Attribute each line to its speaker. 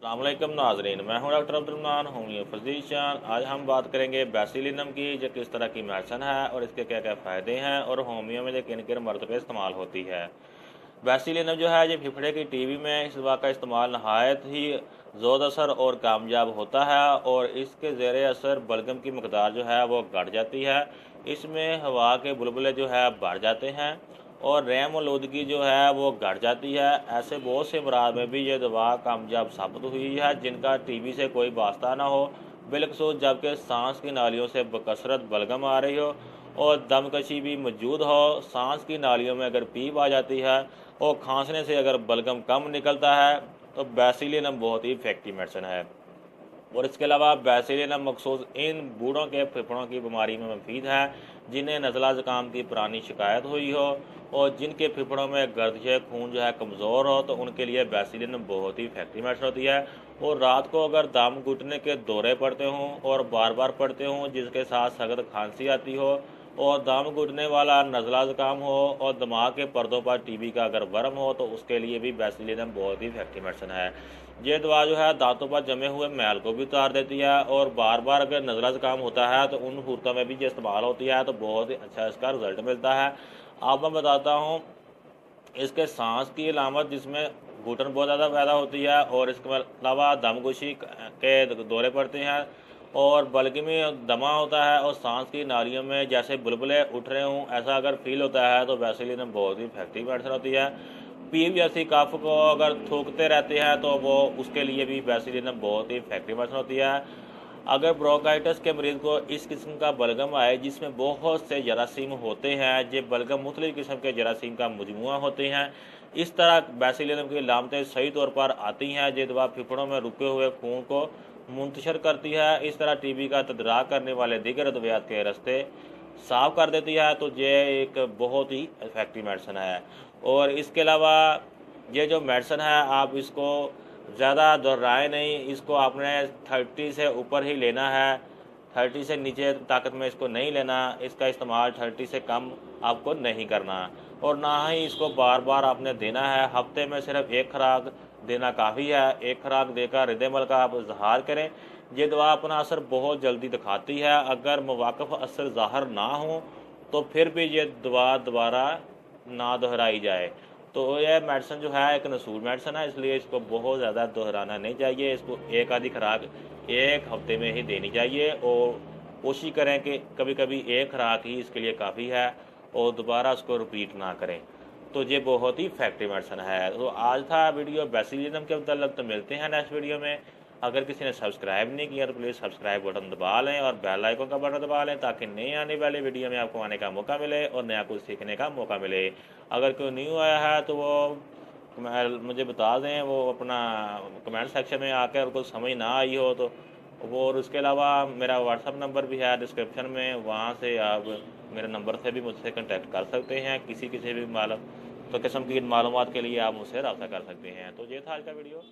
Speaker 1: अस्सलाम वालेकुम नाजरीन, मैं हूं डॉक्टर अब्दुल होमियो फिजिशियन। आज हम बात करेंगे बेसिलिनम की, जो किस तरह की मेडिसिन है और इसके क्या क्या फ़ायदे हैं और होमियो में जो किन किन मर्द पे इस्तेमाल होती है। बेसिलिनम जो है ये फेफड़े की टीबी में इस दवा का इस्तेमाल नहायत ही ज़ोर असर और कामयाब होता है और इसके ज़ेर असर बलगम की मकदार जो है वो घट जाती है। इसमें हवा के बुलबुले जो है बढ़ जाते हैं और रैम आलूदगी जो है वो घट जाती है। ऐसे बहुत से अमराज में भी ये दवा कामयाब साबित हुई है जिनका टीबी से कोई वास्ता ना हो, बिलखसूस जबकि सांस की नालियों से बकसरत बलगम आ रही हो और दमकशी भी मौजूद हो। सांस की नालियों में अगर पीप आ जाती है और खांसने से अगर बलगम कम निकलता है तो बेसिलिनम बहुत ही इफेक्टिव मेडिसिन है। और इसके अलावा बेसिलिनम मखसूस इन बूढ़ों के फेफड़ों की बीमारी में मुफीद है जिन्हें नज़ला ज़ुकाम की पुरानी शिकायत हुई हो और जिनके फेफड़ों में गर्दिश खून जो है कमज़ोर हो, तो उनके लिए बेसिलिनम बहुत ही इफेक्टिव मेडिसिन होती है। और रात को अगर दम घुटने के दौरे पड़ते हों और बार बार पड़ते हों, जिसके साथ सख्त खांसी आती हो और दम घुटने वाला नज़ला ज़ुकाम हो और दिमाग के पर्दों पर टीबी का अगर वर्म हो, तो उसके लिए भी बेसिलिनम बहुत ही इफेक्टिव मेडिसिन है। ये दवा जो है दांतों पर जमे हुए मैल को भी उतार देती है और बार बार अगर नज़ला ज़ुकाम होता है तो उन सूरतों में भी ये इस्तेमाल होती है, तो बहुत ही अच्छा इसका रिजल्ट मिलता है। अब मैं बताता हूँ इसके सांस की अलामत, जिसमें घुटन बहुत ज़्यादा पैदा होती है और इसके अलावा दमगोशी के दौरे पड़ते हैं और बलगमी दमा होता है और सांस की नालियों में जैसे बुलबुले उठ रहे हों, ऐसा अगर फील होता है तो बेसिलिनम बहुत ही इफेक्टिव मेडिसिन होती है। पीप जैसी कफ को अगर थूकते रहते हैं तो वो उसके लिए भी बेसिलिनम बहुत ही इफेक्टिव मेडिसिन होती है। अगर ब्रोंकाइटिस के मरीज़ को इस किस्म का बलगम आए जिसमें बहुत से जरासीम होते हैं, ये बलगम मुख्तलिफ़ किस्म के जरासीम का मजमुआ होते हैं, इस तरह बेसिलिनम की अलामतें सही तौर पर आती हैं। ये दवा फेफड़ों में रुके हुए खून को मुंतशिर करती है, इस तरह टीबी का तदराक करने वाले दीगर अद्वियात के रास्ते साफ कर देती है। तो ये एक बहुत ही इफेक्टिव मेडिसिन है। और इसके अलावा ये जो मेडिसिन है, आप इसको ज़्यादा दोहराए नहीं, इसको आपने 30 से ऊपर ही लेना है, 30 से नीचे ताकत में इसको नहीं लेना। इसका इस्तेमाल 30 से कम आपको नहीं करना और ना ही इसको बार बार आपने देना है। हफ्ते में सिर्फ एक खुराक देना काफ़ी है। एक खुराक देकर रिदमल का आप इजहार करें। ये दवा अपना असर बहुत जल्दी दिखाती है। अगर मुवाक़िफ़ असर ज़ाहिर ना हो तो फिर भी ये दवा दोबारा ना दोहराई जाए। तो यह मेडिसिन जो है एक नसूर मेडिसिन है, इसलिए इसको बहुत ज़्यादा दोहराना नहीं चाहिए। इसको एक आधी खुराक एक हफ्ते में ही देनी चाहिए और कोशिश करें कि कभी कभी एक खुराक ही इसके लिए काफ़ी है और दोबारा उसको रिपीट ना करें। तो ये बहुत ही इफेक्टिव मेडिसिन है। तो आज था वीडियो बेसिलिनम के मतलब। तो मिलते हैं नेक्स्ट वीडियो में। अगर किसी ने सब्सक्राइब नहीं किया तो प्लीज़ सब्सक्राइब बटन दबा लें और बेल आइकन का बटन दबा लें ताकि नई आने वाली वीडियो में आपको आने का मौका मिले और नया कुछ सीखने का मौका मिले। अगर कोई न्यू आया है तो वो मुझे बता दें, वो अपना कमेंट सेक्शन में आकर कुछ समझ ना आई हो तो वो। और उसके अलावा मेरा व्हाट्सअप नंबर भी है डिस्क्रिप्शन में, वहाँ से आप मेरे नंबर से भी मुझसे कांटेक्ट कर सकते हैं। किसी भी किस्म की मालूमात के लिए आप मुझसे रब्ता कर सकते हैं। तो ये था आज का वीडियो।